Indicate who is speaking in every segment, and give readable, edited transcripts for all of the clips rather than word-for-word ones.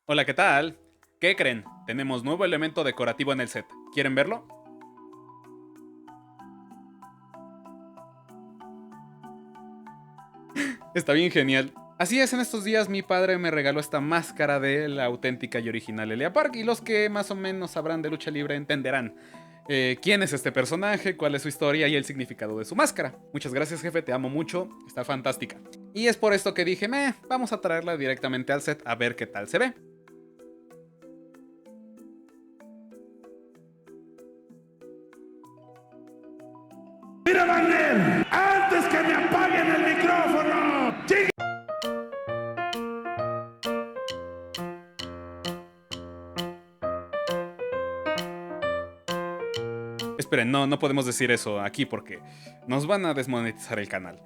Speaker 1: Hola, ¿qué tal? ¿Qué creen? Tenemos nuevo elemento decorativo en el set. ¿Quieren verlo? Está bien genial. Así es, en estos días mi padre me regaló esta máscara de la auténtica y original Elia Park, y los que más o menos sabrán de lucha libre entenderán quién es este personaje, cuál es su historia y el significado de su máscara. Muchas gracias, jefe, te amo mucho, está fantástica. Y es por esto que dije, vamos a traerla directamente al set a ver qué tal se ve.
Speaker 2: ¡Mira, Wagner! ¡Antes que me apaguen el micrófono! ¡Chinga!
Speaker 1: Esperen, no podemos decir eso aquí porque nos van a desmonetizar el canal.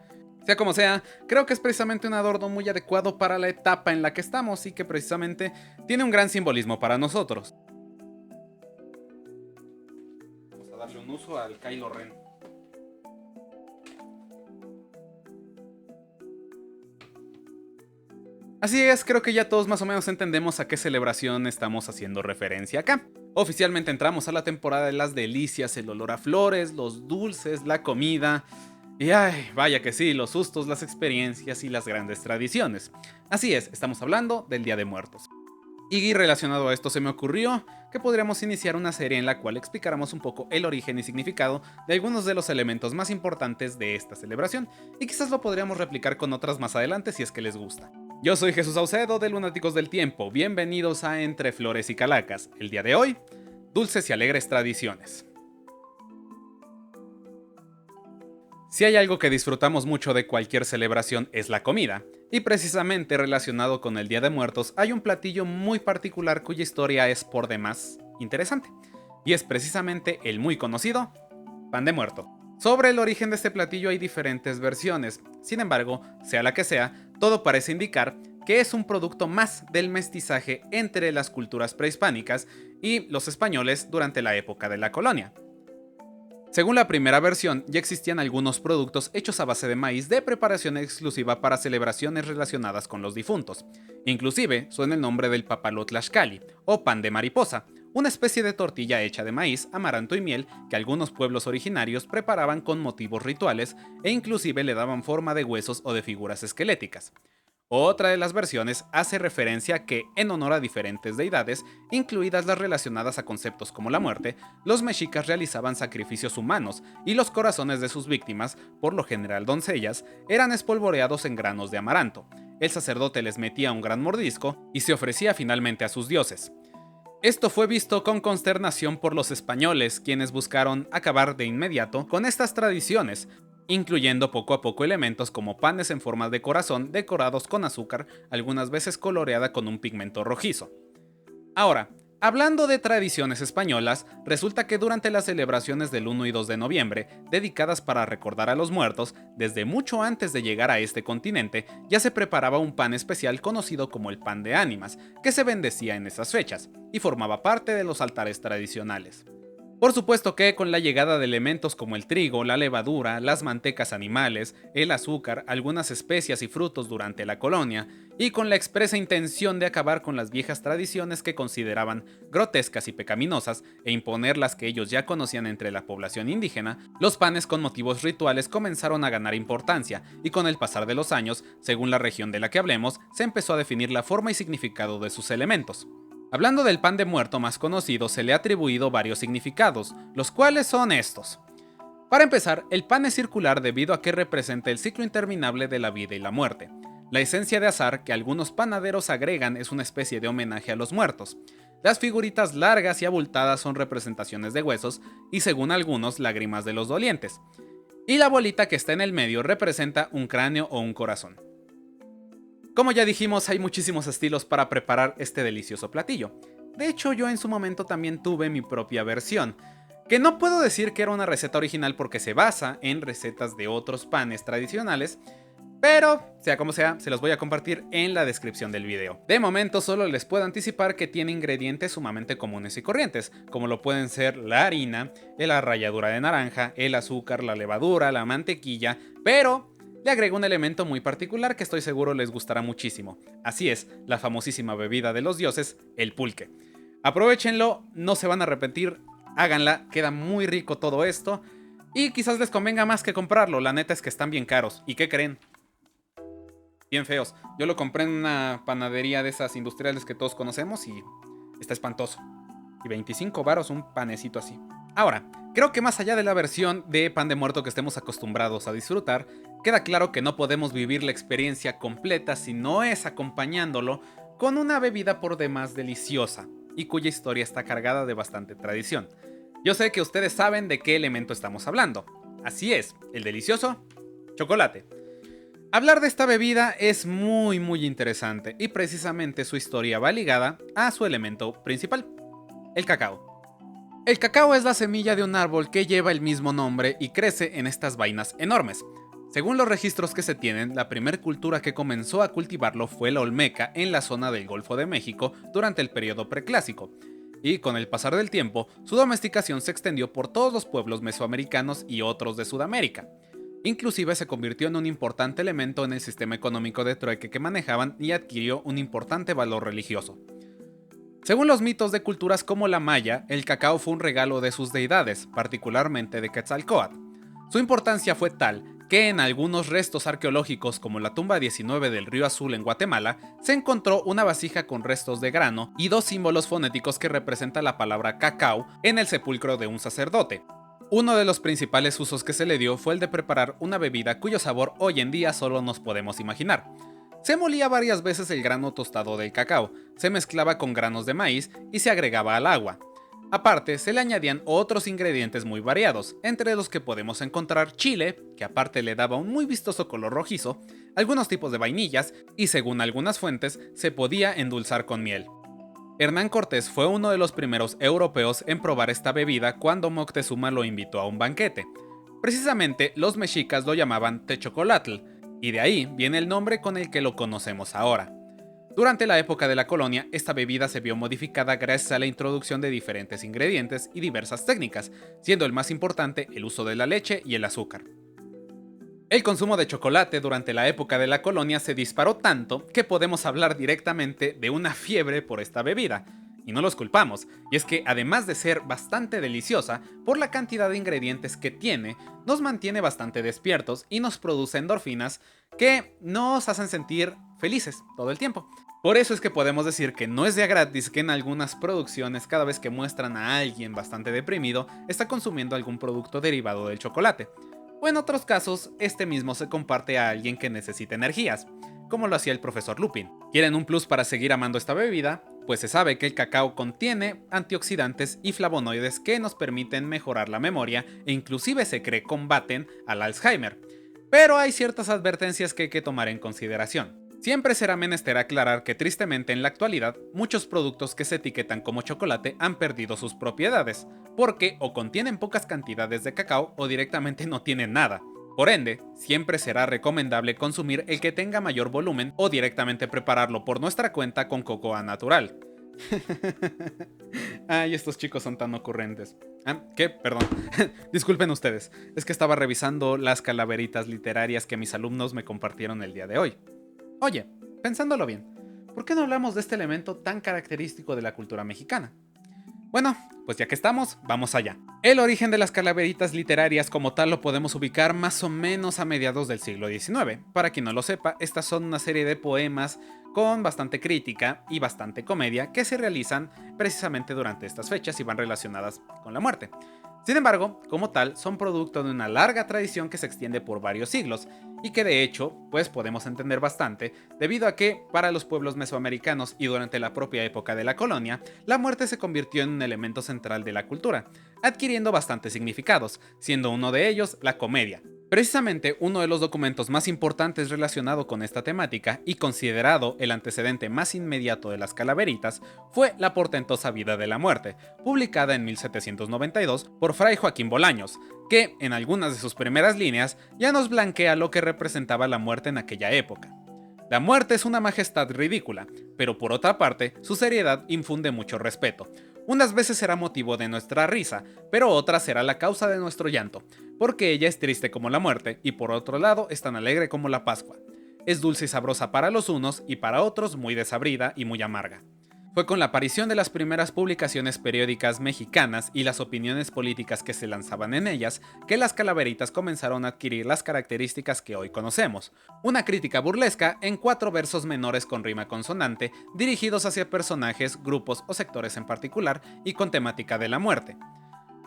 Speaker 1: Sea como sea, creo que es precisamente un adorno muy adecuado para la etapa en la que estamos y que precisamente tiene un gran simbolismo para nosotros. Vamos a darle un uso al Kylo Ren. Así es, creo que ya todos más o menos entendemos a qué celebración estamos haciendo referencia acá. Oficialmente entramos a la temporada de las delicias, el olor a flores, los dulces, la comida. Y ay, vaya que sí, los sustos, las experiencias y las grandes tradiciones. Así es, estamos hablando del Día de Muertos. Y relacionado a esto se me ocurrió que podríamos iniciar una serie en la cual explicáramos un poco el origen y significado de algunos de los elementos más importantes de esta celebración, y quizás lo podríamos replicar con otras más adelante si es que les gusta. Yo soy Jesús Saucedo de Lunáticos del Tiempo, bienvenidos a Entre Flores y Calacas. El día de hoy, dulces y alegres tradiciones. Si hay algo que disfrutamos mucho de cualquier celebración es la comida, y precisamente relacionado con el Día de Muertos hay un platillo muy particular cuya historia es por demás interesante, y es precisamente el muy conocido pan de muerto. Sobre el origen de este platillo hay diferentes versiones, sin embargo, sea la que sea, todo parece indicar que es un producto más del mestizaje entre las culturas prehispánicas y los españoles durante la época de la colonia. Según la primera versión, ya existían algunos productos hechos a base de maíz de preparación exclusiva para celebraciones relacionadas con los difuntos. Inclusive suena el nombre del papalotlaxcali, o pan de mariposa, una especie de tortilla hecha de maíz, amaranto y miel que algunos pueblos originarios preparaban con motivos rituales e inclusive le daban forma de huesos o de figuras esqueléticas. Otra de las versiones hace referencia a que, en honor a diferentes deidades, incluidas las relacionadas a conceptos como la muerte, los mexicas realizaban sacrificios humanos y los corazones de sus víctimas, por lo general doncellas, eran espolvoreados en granos de amaranto. El sacerdote les metía un gran mordisco y se ofrecía finalmente a sus dioses. Esto fue visto con consternación por los españoles, quienes buscaron acabar de inmediato con estas tradiciones, incluyendo poco a poco elementos como panes en forma de corazón decorados con azúcar, algunas veces coloreada con un pigmento rojizo. Ahora, hablando de tradiciones españolas, resulta que durante las celebraciones del 1 y 2 de noviembre, dedicadas para recordar a los muertos, desde mucho antes de llegar a este continente, ya se preparaba un pan especial conocido como el pan de ánimas, que se bendecía en esas fechas, y formaba parte de los altares tradicionales. Por supuesto que con la llegada de elementos como el trigo, la levadura, las mantecas animales, el azúcar, algunas especias y frutos durante la colonia, y con la expresa intención de acabar con las viejas tradiciones que consideraban grotescas y pecaminosas e imponer las que ellos ya conocían entre la población indígena, los panes con motivos rituales comenzaron a ganar importancia, y con el pasar de los años, según la región de la que hablemos, se empezó a definir la forma y significado de sus elementos. Hablando del pan de muerto más conocido, se le ha atribuido varios significados, los cuales son estos. Para empezar, el pan es circular debido a que representa el ciclo interminable de la vida y la muerte. La esencia de azar que algunos panaderos agregan es una especie de homenaje a los muertos. Las figuritas largas y abultadas son representaciones de huesos y, según algunos, lágrimas de los dolientes. Y la bolita que está en el medio representa un cráneo o un corazón. Como ya dijimos, hay muchísimos estilos para preparar este delicioso platillo. De hecho, yo en su momento también tuve mi propia versión, que no puedo decir que era una receta original porque se basa en recetas de otros panes tradicionales, pero sea como sea, se los voy a compartir en la descripción del video. De momento solo les puedo anticipar que tiene ingredientes sumamente comunes y corrientes, como lo pueden ser la harina, la ralladura de naranja, el azúcar, la levadura, la mantequilla, pero le agrega un elemento muy particular que estoy seguro les gustará muchísimo. Así es, la famosísima bebida de los dioses, el pulque. Aprovechenlo, no se van a arrepentir, háganla, queda muy rico todo esto. Y quizás les convenga más que comprarlo, la neta es que están bien caros. ¿Y qué creen? Bien feos. Yo lo compré en una panadería de esas industriales que todos conocemos y está espantoso. Y 25 varos un panecito así. Ahora, creo que más allá de la versión de pan de muerto que estemos acostumbrados a disfrutar, queda claro que no podemos vivir la experiencia completa si no es acompañándolo con una bebida por demás deliciosa y cuya historia está cargada de bastante tradición. Yo sé que ustedes saben de qué elemento estamos hablando. Así es, el delicioso chocolate. Hablar de esta bebida es muy interesante y precisamente su historia va ligada a su elemento principal, el cacao. El cacao es la semilla de un árbol que lleva el mismo nombre y crece en estas vainas enormes. Según los registros que se tienen, la primer cultura que comenzó a cultivarlo fue la olmeca en la zona del Golfo de México durante el periodo preclásico, y con el pasar del tiempo, su domesticación se extendió por todos los pueblos mesoamericanos y otros de Sudamérica. Inclusive se convirtió en un importante elemento en el sistema económico de trueque que manejaban y adquirió un importante valor religioso. Según los mitos de culturas como la maya, el cacao fue un regalo de sus deidades, particularmente de Quetzalcóatl. Su importancia fue tal que en algunos restos arqueológicos como la tumba 19 del Río Azul en Guatemala, se encontró una vasija con restos de grano y dos símbolos fonéticos que representan la palabra cacao en el sepulcro de un sacerdote. Uno de los principales usos que se le dio fue el de preparar una bebida cuyo sabor hoy en día solo nos podemos imaginar. Se molía varias veces el grano tostado del cacao, se mezclaba con granos de maíz y se agregaba al agua. Aparte, se le añadían otros ingredientes muy variados, entre los que podemos encontrar chile, que aparte le daba un muy vistoso color rojizo, algunos tipos de vainillas y según algunas fuentes, se podía endulzar con miel. Hernán Cortés fue uno de los primeros europeos en probar esta bebida cuando Moctezuma lo invitó a un banquete. Precisamente, los mexicas lo llamaban techocolatl, y de ahí viene el nombre con el que lo conocemos ahora. Durante la época de la colonia, esta bebida se vio modificada gracias a la introducción de diferentes ingredientes y diversas técnicas, siendo el más importante el uso de la leche y el azúcar. El consumo de chocolate durante la época de la colonia se disparó tanto que podemos hablar directamente de una fiebre por esta bebida. Y no los culpamos, y es que además de ser bastante deliciosa, por la cantidad de ingredientes que tiene, nos mantiene bastante despiertos y nos produce endorfinas que nos hacen sentir felices todo el tiempo. Por eso es que podemos decir que no es de a gratis que en algunas producciones cada vez que muestran a alguien bastante deprimido, está consumiendo algún producto derivado del chocolate. O en otros casos, este mismo se comparte a alguien que necesita energías, como lo hacía el profesor Lupin. ¿Quieren un plus para seguir amando esta bebida? Pues se sabe que el cacao contiene antioxidantes y flavonoides que nos permiten mejorar la memoria e inclusive se cree combaten al Alzheimer. Pero hay ciertas advertencias que hay que tomar en consideración. Siempre será menester aclarar que tristemente en la actualidad muchos productos que se etiquetan como chocolate han perdido sus propiedades, porque o contienen pocas cantidades de cacao o directamente no tienen nada. Por ende, siempre será recomendable consumir el que tenga mayor volumen o directamente prepararlo por nuestra cuenta con cocoa natural. Ay, estos chicos son tan ocurrentes. ¿Qué? Perdón. Disculpen ustedes, es que estaba revisando las calaveritas literarias que mis alumnos me compartieron el día de hoy. Oye, pensándolo bien, ¿por qué no hablamos de este elemento tan característico de la cultura mexicana? Bueno, pues ya que estamos, vamos allá. El origen de las calaveritas literarias como tal lo podemos ubicar más o menos a mediados del siglo XIX. Para quien no lo sepa, estas son una serie de poemas con bastante crítica y bastante comedia que se realizan precisamente durante estas fechas y van relacionadas con la muerte. Sin embargo, como tal, son producto de una larga tradición que se extiende por varios siglos y que de hecho, pues podemos entender bastante debido a que, para los pueblos mesoamericanos y durante la propia época de la colonia, la muerte se convirtió en un elemento central de la cultura, adquiriendo bastantes significados, siendo uno de ellos la comedia. Precisamente uno de los documentos más importantes relacionado con esta temática y considerado el antecedente más inmediato de las calaveritas fue La portentosa vida de la muerte, publicada en 1792 por Fray Joaquín Bolaños, que en algunas de sus primeras líneas ya nos blanquea lo que representaba la muerte en aquella época. La muerte es una majestad ridícula, pero por otra parte, su seriedad infunde mucho respeto. Unas veces será motivo de nuestra risa, pero otras será la causa de nuestro llanto, porque ella es triste como la muerte y por otro lado es tan alegre como la Pascua. Es dulce y sabrosa para los unos y para otros muy desabrida y muy amarga. Fue con la aparición de las primeras publicaciones periódicas mexicanas y las opiniones políticas que se lanzaban en ellas que las calaveritas comenzaron a adquirir las características que hoy conocemos. Una crítica burlesca en 4 versos menores con rima consonante, dirigidos hacia personajes, grupos o sectores en particular y con temática de la muerte.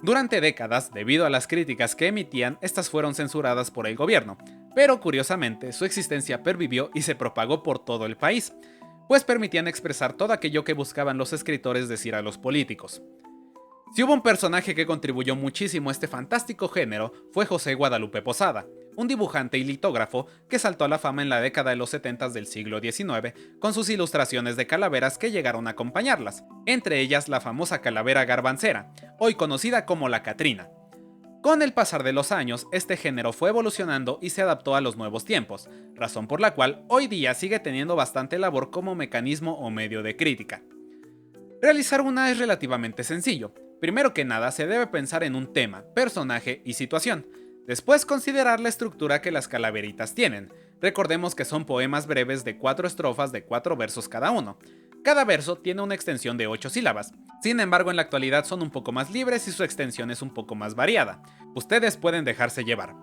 Speaker 1: Durante décadas, debido a las críticas que emitían, estas fueron censuradas por el gobierno, pero curiosamente su existencia pervivió y se propagó por todo el país, pues permitían expresar todo aquello que buscaban los escritores decir a los políticos. Si hubo un personaje que contribuyó muchísimo a este fantástico género, fue José Guadalupe Posada, un dibujante y litógrafo que saltó a la fama en la década de los 70 del siglo XIX con sus ilustraciones de calaveras que llegaron a acompañarlas, entre ellas la famosa calavera garbancera, hoy conocida como la Catrina. Con el pasar de los años, este género fue evolucionando y se adaptó a los nuevos tiempos, razón por la cual hoy día sigue teniendo bastante labor como mecanismo o medio de crítica. Realizar una es relativamente sencillo. Primero que nada se debe pensar en un tema, personaje y situación. Después considerar la estructura que las calaveritas tienen. Recordemos que son poemas breves de 4 estrofas de 4 versos cada uno. Cada verso tiene una extensión de 8 sílabas. Sin embargo, en la actualidad son un poco más libres y su extensión es un poco más variada. Ustedes pueden dejarse llevar.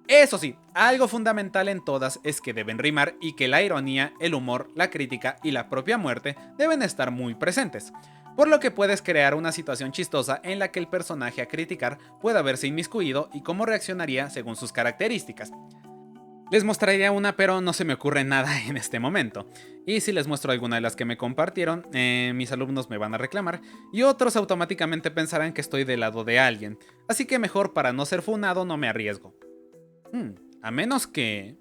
Speaker 1: Eso sí, algo fundamental en todas es que deben rimar y que la ironía, el humor, la crítica y la propia muerte deben estar muy presentes. Por lo que puedes crear una situación chistosa en la que el personaje a criticar pueda verse inmiscuido y cómo reaccionaría según sus características. Les mostraría una, pero no se me ocurre nada en este momento. Y si les muestro alguna de las que me compartieron, mis alumnos me van a reclamar y otros automáticamente pensarán que estoy del lado de alguien. Así que mejor para no ser funado no me arriesgo. A menos que...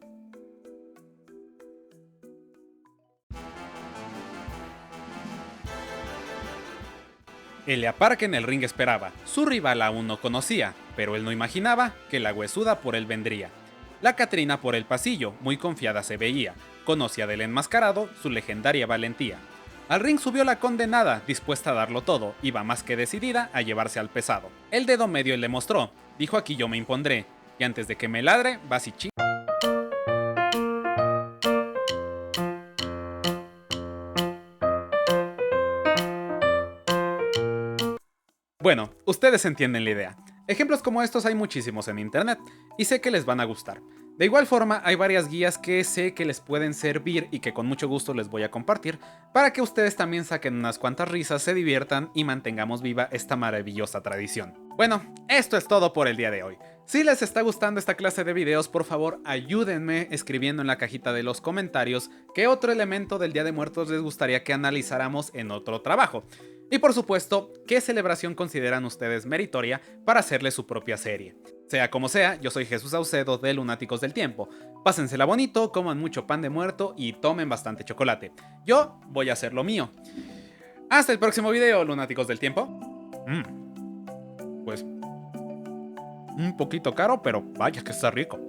Speaker 1: Elia Park en el ring esperaba, su rival aún no conocía, pero él no imaginaba que la huesuda por él vendría. La Catrina por el pasillo, muy confiada se veía, conocía del enmascarado su legendaria valentía. Al ring subió la condenada, dispuesta a darlo todo, iba más que decidida a llevarse al pesado. El dedo medio le mostró, dijo aquí yo me impondré, y antes de que me ladre, vas y ching... Bueno, ustedes entienden la idea. Ejemplos como estos hay muchísimos en internet, y sé que les van a gustar. De igual forma, hay varias guías que sé que les pueden servir y que con mucho gusto les voy a compartir, para que ustedes también saquen unas cuantas risas, se diviertan y mantengamos viva esta maravillosa tradición. Bueno, esto es todo por el día de hoy. Si les está gustando esta clase de videos, por favor ayúdenme escribiendo en la cajita de los comentarios qué otro elemento del Día de Muertos les gustaría que analizáramos en otro trabajo. Y por supuesto, ¿qué celebración consideran ustedes meritoria para hacerle su propia serie? Sea como sea, yo soy Jesús Saucedo de Lunáticos del Tiempo. Pásensela bonito, coman mucho pan de muerto y tomen bastante chocolate. Yo voy a hacer lo mío. Hasta el próximo video, Lunáticos del Tiempo. Pues un poquito caro, pero vaya que está rico.